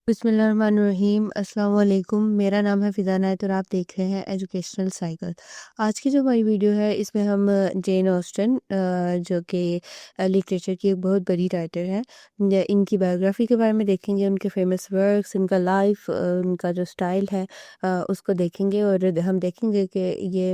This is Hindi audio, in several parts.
बिस्मिल्लाहिर्रहमानिर्रहीम अस्सलाम वालेकुम। मेरा नाम है फ़िज़ा नायत और आप देख रहे हैं एजुकेशनल साइकिल। आज की जो हमारी वीडियो है इसमें हम जेन ऑस्टन जो कि लिटरेचर की एक बहुत बड़ी राइटर है, इनकी बायोग्राफ़ी के बारे में देखेंगे, उनके फेमस वर्क्स, इनका लाइफ, उनका जो स्टाइल है उसको देखेंगे और हम देखेंगे कि ये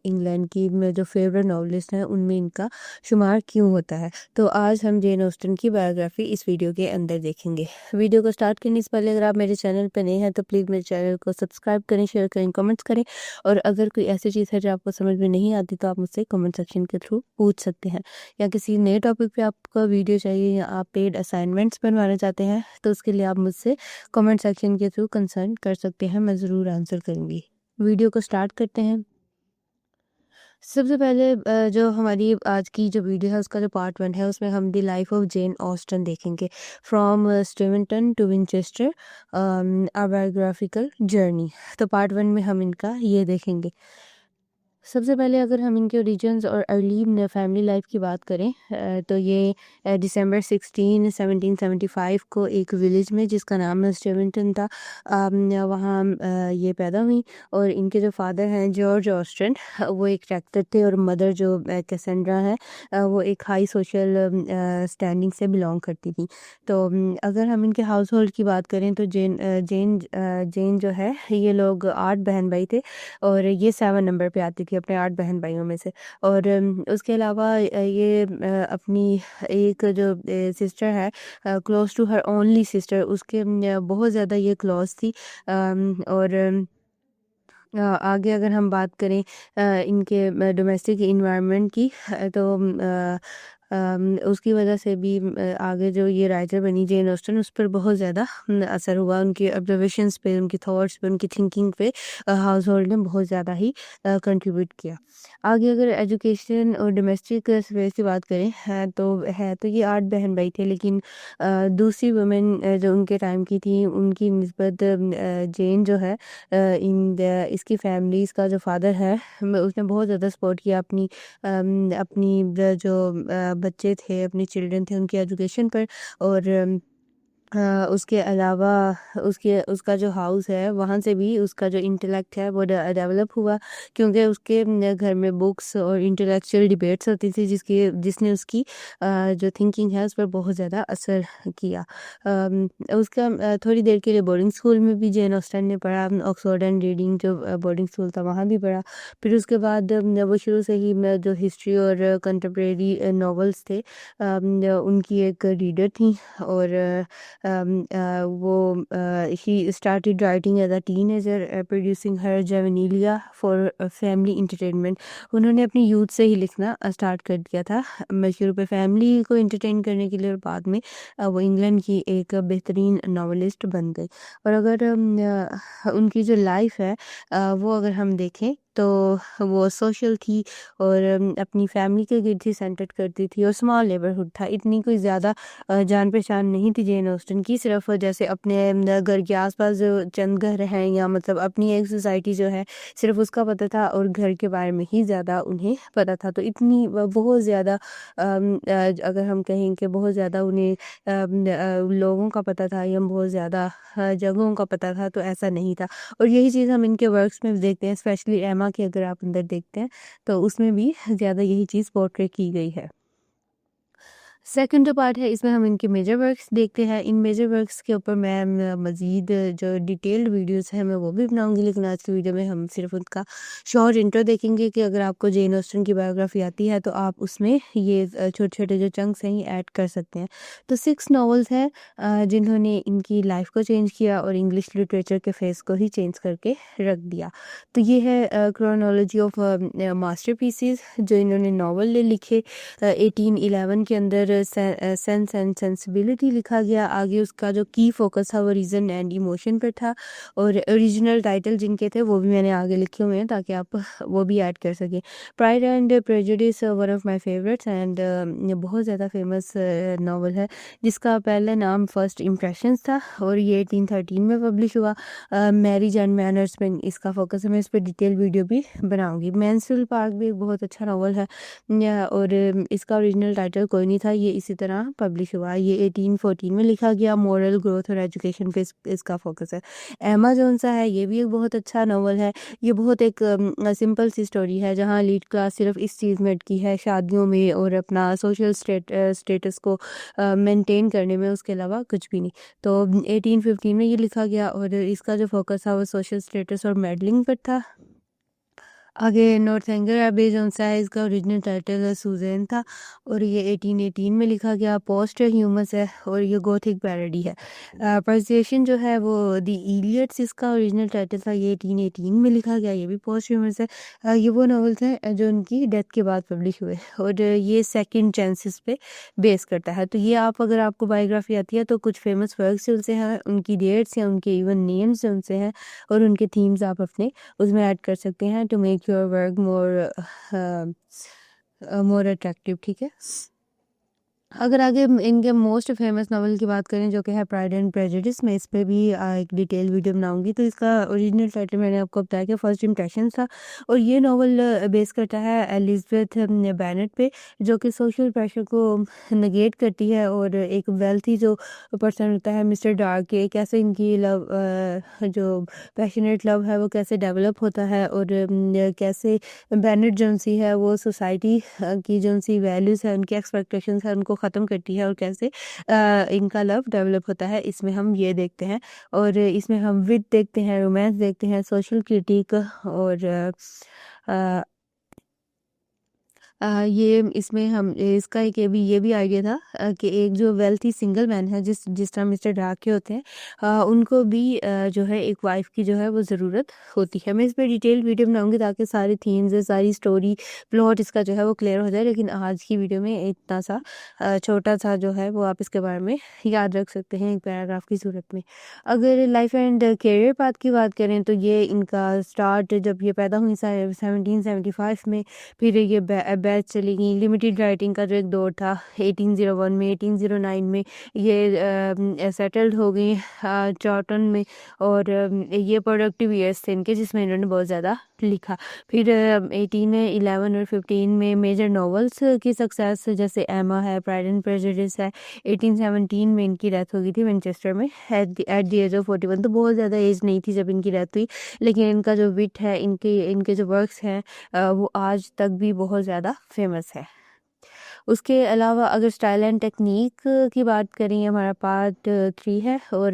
इंग्लैंड की जो फेवरेट नॉवलिस्ट हैं उनमें इनका शुमार क्यों होता है। तो आज हम जेन ऑस्टन की बायोग्राफ़ी इस वीडियो के अंदर देखेंगे। वीडियो को स्टार्ट करने से पहले अगर आप मेरे चैनल पर नए हैं तो प्लीज़ मेरे चैनल को सब्सक्राइब करें, शेयर करें, कमेंट्स करें और अगर कोई ऐसी चीज़ है जो आपको समझ में नहीं आती तो आप मुझसे कमेंट सेक्शन के थ्रू पूछ सकते हैं। या किसी नए टॉपिक पे आपको वीडियो चाहिए या आप पेड असाइनमेंट्स बनवाना चाहते हैं तो उसके लिए आप मुझसे कमेंट सेक्शन के थ्रू कंसर्न कर सकते हैं, मैं ज़रूर आंसर करूँगी। वीडियो को स्टार्ट करते हैं। सबसे पहले जो हमारी आज की जो वीडियो है उसका जो पार्ट 1 है उसमें हम the life of Jane Austen देखेंगे from Steventon to Winchester, a biographical journey. तो पार्ट 1 में हम इनका ये देखेंगे। सबसे पहले अगर हम इनके ओरिजिन्स और अर्ली फैमिली लाइफ की बात करें तो ये दिसंबर 16 1775 को एक विलेज में जिसका नाम स्टीवेंटन था, वहाँ ये पैदा हुई और इनके जो फादर हैं जॉर्ज ऑस्टन, वो एक ट्रैक्टर थे और मदर जो कैसेंड्रा है, वो एक हाई सोशल स्टैंडिंग से बिलोंग करती थी। तो अगर हम इनके हाउस होल्ड की बात करें तो जेन जो है ये लोग 8 बहन भाई थे और ये 7 नंबर पे आती थी अपने 8 बहन भाइयों में से। और उसके अलावा ये अपनी एक जो सिस्टर है, close to her only sister, उसके बहुत ज़्यादा ये क्लोज थी। और आगे अगर हम बात करें इनके डोमेस्टिक इन्वायरमेंट की, तो उसकी वजह से भी आगे जो ये राइटर बनी जेन ऑस्टन उस पर बहुत ज़्यादा असर हुआ, उनके ऑब्जर्वेशंस पे, उनके थॉट्स पे, उनकी थिंकिंग पे हाउस होल्ड ने बहुत ज़्यादा ही कंट्रीब्यूट किया। आगे अगर एजुकेशन और डोमेस्टिक स्पेस की बात करें तो ये 8 बहन भाई थे, लेकिन दूसरी वुमेन जो उनके टाइम की थी उनकी निस्बत जेन जो है इसकी फैमिलीज़ का जो फादर है उसने बहुत ज़्यादा सपोर्ट किया अपनी जो बच्चे थे, अपने चिल्ड्रन थे उनकी एजुकेशन पर। और उसके अलावा उसके उसका जो हाउस है वहाँ से भी उसका जो इंटेलेक्ट है वो डेवलप हुआ, क्योंकि उसके घर में बुक्स और इंटेलेक्चुअल डिबेट्स होती थी जिसने उसकी जो थिंकिंग है उस पर बहुत ज़्यादा असर किया। उसका थोड़ी देर के लिए बोर्डिंग स्कूल में भी जेन ऑस्टन ने पढ़ा, ऑक्सफोर्ड एंड रीडिंग जो बोर्डिंग स्कूल था वहाँ भी पढ़ा। फिर उसके बाद वो शुरू से ही जो हिस्ट्री और कंटेम्प्रेरी नॉवेल्स थे उनकी एक रीडर थी। और वो ही started writing as a teenager, producing her juvenilia for family entertainment. उन्होंने अपनी यूथ से ही लिखना स्टार्ट कर दिया था, शुरू पे फैमिली को इंटरटेन करने के लिए, और बाद में वो इंग्लैंड की एक बेहतरीन नॉवलिस्ट बन गई। और अगर उनकी जो लाइफ है वो अगर हम देखें तो वो सोशल थी और अपनी फैमिली के गिर्द ही सेंटर्ड करती थी और स्मॉल नेबरहुड था, इतनी कोई ज़्यादा जान पहचान नहीं थी जेन ऑस्टन की। सिर्फ जैसे अपने घर के आसपास जो चंद घर हैं या मतलब अपनी एक सोसाइटी जो है सिर्फ उसका पता था और घर के बारे में ही ज़्यादा उन्हें पता था। तो इतनी बहुत ज़्यादा अगर हम कहें कि बहुत ज़्यादा उन्हें लोगों का पता था या बहुत ज़्यादा जगहों का पता था, तो ऐसा नहीं था। और यही चीज़ हम इनके वर्क्स में देखते हैं, स्पेशली एमा के अगर आप अंदर देखते हैं तो उसमें भी ज़्यादा यही चीज़ पोर्ट्रे की गई है। सेकंड जो पार्ट है इसमें हम इनके मेजर वर्क्स देखते हैं। इन मेजर वर्क्स के ऊपर मैं मज़ीद जो डिटेल्ड वीडियोस हैं मैं वो भी बनाऊंगी, लेकिन आज की वीडियो में हम सिर्फ उनका शॉर्ट इंट्रो देखेंगे कि अगर आपको जेन ऑस्टन की बायोग्राफी आती है तो आप उसमें ये छोटे छोटे जो चंक्स हैं ये ऐड कर सकते हैं। तो 6 नॉवेल्स हैं जिन्होंने इनकी लाइफ को चेंज किया और इंग्लिश लिटरेचर के फेस को ही चेंज करके रख दिया। तो ये है क्रोनोलॉजी ऑफ मास्टरपीसेस जो इन्होंने नॉवल लिखे। 1811 के अंदर सेंस एंड सेंसिबिलिटी लिखा गया। आगे उसका जो की फोकस था वो रीज़न एंड इमोशन पर था। और ओरिजिनल टाइटल जिनके थे वो भी मैंने आगे लिखे हुए हैं ताकि आप वो भी ऐड कर सकें। Pride and prejudice one of my favourites and बहुत ज़्यादा फेमस नावल है जिसका पहले नाम फर्स्ट इम्प्रेशंस था और ये 1813 में पब्लिश हुआ। मैरिज एंड मैनर्स में इसका फोकस है, मैं इस पर डिटेल वीडियो भी बनाऊंगी। मैंसफील्ड पार्क भी एक बहुत अच्छा नावल है और इसका ओरिजिनल टाइटल कोई नहीं था, ये इसी तरह पब्लिश हुआ। ये 1814 में लिखा गया। मॉरल ग्रोथ और एजुकेशन पे इसका फोकस है। एमा जोन सा है, ये भी एक बहुत अच्छा नावल है। ये बहुत एक सिंपल सी स्टोरी है जहाँ लीड क्लास सिर्फ इस चीज़ में अटकी है, शादियों में और अपना सोशल स्टेटस को मेंटेन करने में, उसके अलावा कुछ भी नहीं। तो 1815 में ये लिखा गया और इसका जो फोकस था वो सोशल स्टेटस और मॉडलिंग पर था। आगे नॉर्थएंगर एबे जो सा है, इसका ओरिजिनल टाइटल सुज़ैन था और ये 1818 में लिखा गया। पोस्ट ह्यूमस है और ये गोथिक पैरोडी है। प्रोनाउंसिएशन जो है वो द इलियट्स इसका ओरिजिनल टाइटल था, ये 1818 में लिखा गया। ये भी पोस्ट ह्यूमस है। ये वो नॉवेल्स हैं जो उनकी डेथ के बाद पब्लिश हुए और ये सेकंड चांसेस पे बेस करता है। तो ये आप, अगर आपको बायोग्राफी आती है तो कुछ फेमस वर्क्स उनसे हैं, उनकी डेट्स या उनके इवन नेम्स उनसे हैं और उनके थीम्स आप अपने उसमें ऐड कर सकते हैं to make your work more attractive. ठीक है। अगर आगे इनके मोस्ट फेमस नावल की बात करें जो कि है प्राइड एंड प्रेजुडिस, मैं इस पे भी एक डिटेल वीडियो बनाऊंगी। तो इसका ओरिजिनल टाइटल मैंने आपको बताया कि फर्स्ट इम्प्रेशन था और ये नावल बेस करता है एलिजाबेथ बेनेट पे, जो कि सोशल प्रेशर को नेगेट करती है और एक वेल्थी जो पर्सन होता है मिस्टर डार्क के, कैसे इनकी लव जो पैशनेट लव है वो कैसे डेवलप होता है और कैसे बेनेट जो सी है वो सोसाइटी की जो सी वैल्यूज़ है, उनकी एक्सपेक्टेशंस है, उनको ख़त्म करती है और कैसे इनका लव डेवलप होता है, इसमें हम ये देखते हैं। और इसमें हम विद देखते हैं, रोमांस देखते हैं, सोशल क्रिटिक और ये इसमें हम इसका एक ये भी आइडिया था कि एक जो वेल्थी सिंगल मैन है, जिस तरह मिस्टर डार्क के होते हैं, उनको भी जो है एक वाइफ की जो है वो ज़रूरत होती है। मैं इस पे डिटेल वीडियो बनाऊंगी ताकि सारी थीम्स, सारी स्टोरी, प्लॉट इसका जो है वो क्लियर हो जाए। लेकिन आज की वीडियो में इतना सा छोटा सा जो है वो आप इसके बारे में याद रख सकते हैं एक पैराग्राफ की सूरत में। अगर लाइफ एंड करियर पाथ की बात करें तो ये इनका स्टार्ट जब ये पैदा हुई 1775 में, फिर ये बैच चली गई। लिमिटेड राइटिंग का जो एक दौर था 1801 में, 1809 में ये सेटल्ड हो गई चार्टन में और ये प्रोडक्टिव ईयर्स थे इनके, जिसमें इन्होंने बहुत ज़्यादा लिखा। फिर 1811 और 15 में मेजर नॉवेल्स की सक्सेस, जैसे एमा है, प्राइड एंड प्रेजुडिस है। 1817 में इनकी डेथ हो गई थी मैनचेस्टर में एट द एज ऑफ 41। तो बहुत ज़्यादा एज नहीं थी जब इनकी डेथ हुई, लेकिन इनका जो विट है, इनके जो वर्क्स हैं वो आज तक भी बहुत ज़्यादा फेमस है। उसके अलावा अगर स्टाइल एंड टेक्निक की बात करें, हमारा पार्ट 3 है और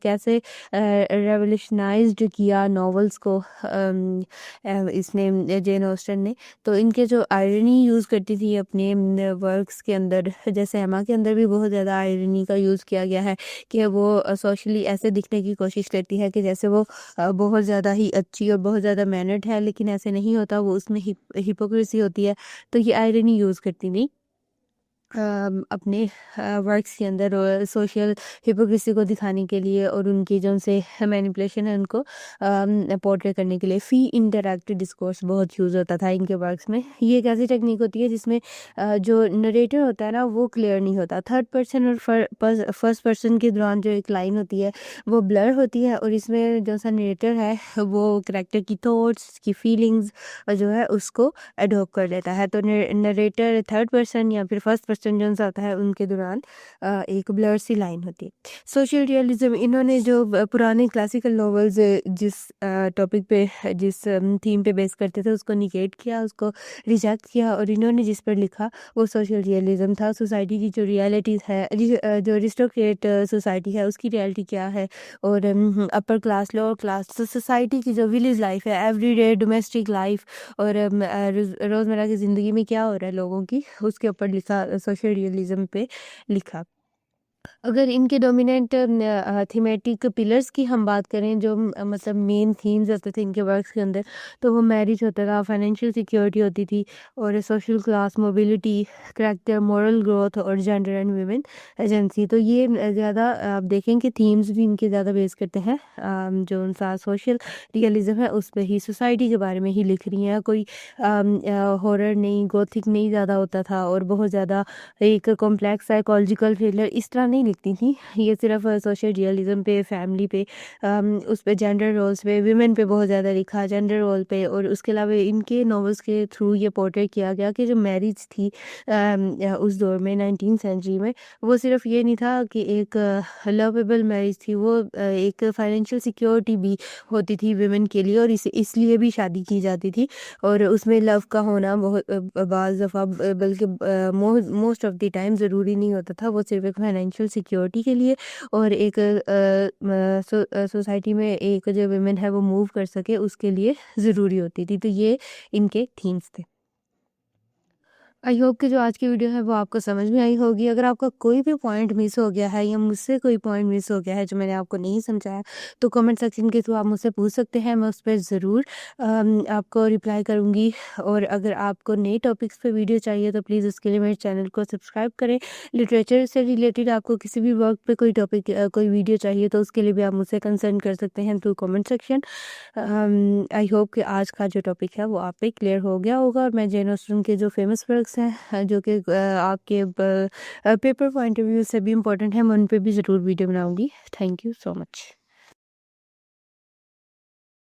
कैसे रेवोल्यूशनाइज्ड किया नॉवेल्स को इसने, जेन ऑस्टन ने। तो इनके जो आयरनी यूज़ करती थी अपने वर्क्स के अंदर, जैसे एमा के अंदर भी बहुत ज़्यादा आयरनी का यूज़ किया गया है कि वो सोशली ऐसे दिखने की कोशिश करती है कि जैसे वो बहुत ज़्यादा ही अच्छी और बहुत ज़्यादा मैनर्ड है, लेकिन ऐसे नहीं होता, वो उसमें हिपोक्रेसी होती है। तो ये आयरनी यूज़ करती नहीं अपने वर्क्स के अंदर और सोशल हिपोक्रेसी को दिखाने के लिए और उनकी जो उनसे मैनिपुलेशन है उनको पोर्ट्रे करने के लिए। फी इंटरैक्टिव डिस्कोर्स बहुत यूज़ होता था इनके वर्क्स में। ये एक ऐसी टेक्निक होती है जिसमें जो नरेटर होता है ना वो क्लियर नहीं होता। थर्ड पर्सन और फर्स्ट पर्सन के दौरान जो एक लाइन होती है वो ब्लर होती है और इसमें जो सा नरेटर है वो करेक्टर की थॉट्स की फीलिंग्स जो है उसको एडॉप्ट कर लेता है। तो नरेटर थर्ड पर्सन या फिर फर्स्ट पर्सन जो सा होता है उनके दौरान एक ब्लर सी लाइन होती है। सोशल रियलिज्म, इन्होंने जो पुराने क्लासिकल नॉवेल्स जिस टॉपिक पे, जिस थीम पे बेस करते थे उसको निगेट किया, उसको रिजेक्ट किया और इन्होंने जिस पर लिखा वो सोशल रियलिज्म था। सोसाइटी की जो रियलिटीज़ है, जो अरिस्टोक्रेट सोसाइटी है उसकी रियलिटी क्या है और अपर क्लास, लोअर क्लास, तो सोसाइटी की जो विलेज लाइफ है, एवरीडे डोमेस्टिक लाइफ और रोज़मर्रा की ज़िंदगी में क्या हो रहा है लोगों की, उसके ऊपर लिखा, सोशल रियलिज्म पे लिखा। अगर इनके डोमिनेंट थीमेटिक पिलर्स की हम बात करें, जो मतलब मेन थीम्स होते थे इनके वर्क्स के अंदर, तो वो मैरिज होता था, फाइनेंशियल सिक्योरिटी होती थी और social class, mobility, character, moral growth और जेंडर एंड वुमेन एजेंसी। तो ये ज़्यादा आप देखें कि थीम्स भी इनके ज़्यादा बेस करते हैं जो उनका सोशल रियलिज्म है उस पर ही, सोसाइटी के बारे में ही लिख रही हैं। कोई हॉरर नहीं, गोथिक नहीं ज़्यादा होता था और बहुत ज़्यादा एक कॉम्प्लेक्स साइकोलॉजिकल थ्रिलर इस तरह नहीं लिखती थी। ये सिर्फ़ सोशल रियलिज़म पे, फैमिली पे, उस पे जेंडर रोल्स पे, वुमेन पे बहुत ज़्यादा लिखा, जेंडर रोल पे। और उसके अलावा इनके नॉवेल्स के थ्रू ये पोर्ट्रेट किया गया कि जो मैरिज थी उस दौर में 19th सेंचुरी में, वो सिर्फ़ ये नहीं था कि एक लवेबल मैरिज थी, वो एक फाइनेंशियल सिक्योरिटी भी होती थी वुमेन के लिए, और इसलिए भी शादी की जाती थी। और उसमें लव का होना बहुत बाज़ दफ़ा बल्कि मोस्ट ऑफ़ द टाइम ज़रूरी नहीं होता था, वो सिर्फ़ एक फाइनेंशियल सिक्योरिटी के लिए और एक सोसाइटी में एक जो वुमेन है वो मूव कर सके उसके लिए ज़रूरी होती थी। तो ये इनके थीम्स थे। आई होप कि जो आज की वीडियो है वो आपको समझ में आई होगी। अगर आपका कोई भी पॉइंट मिस हो गया है या मुझसे कोई पॉइंट मिस हो गया है जो मैंने आपको नहीं समझाया, तो कमेंट सेक्शन के थ्रू आप मुझसे पूछ सकते हैं, मैं उस पर ज़रूर आपको रिप्लाई करूँगी। और अगर आपको नए टॉपिक्स पे वीडियो चाहिए तो प्लीज़ उसके लिए मेरे चैनल को सब्सक्राइब करें। लिटरेचर से रिलेटेड आपको किसी भी वर्क पे कोई टॉपिक कोई वीडियो चाहिए तो उसके लिए भी आप मुझसे कंसर्न कर सकते हैं through comment section. I hope कि आज का जो टॉपिक है वो आप पे क्लियर हो गया होगा, और मैं जेन ऑस्टन के जो फेमस वर्क्स हैं जो कि आपके पेपर पॉइंट ऑफ व्यू से भी इम्पोर्टेंट है, मैं उन पे भी ज़रूर वीडियो बनाऊँगी। Thank you so much.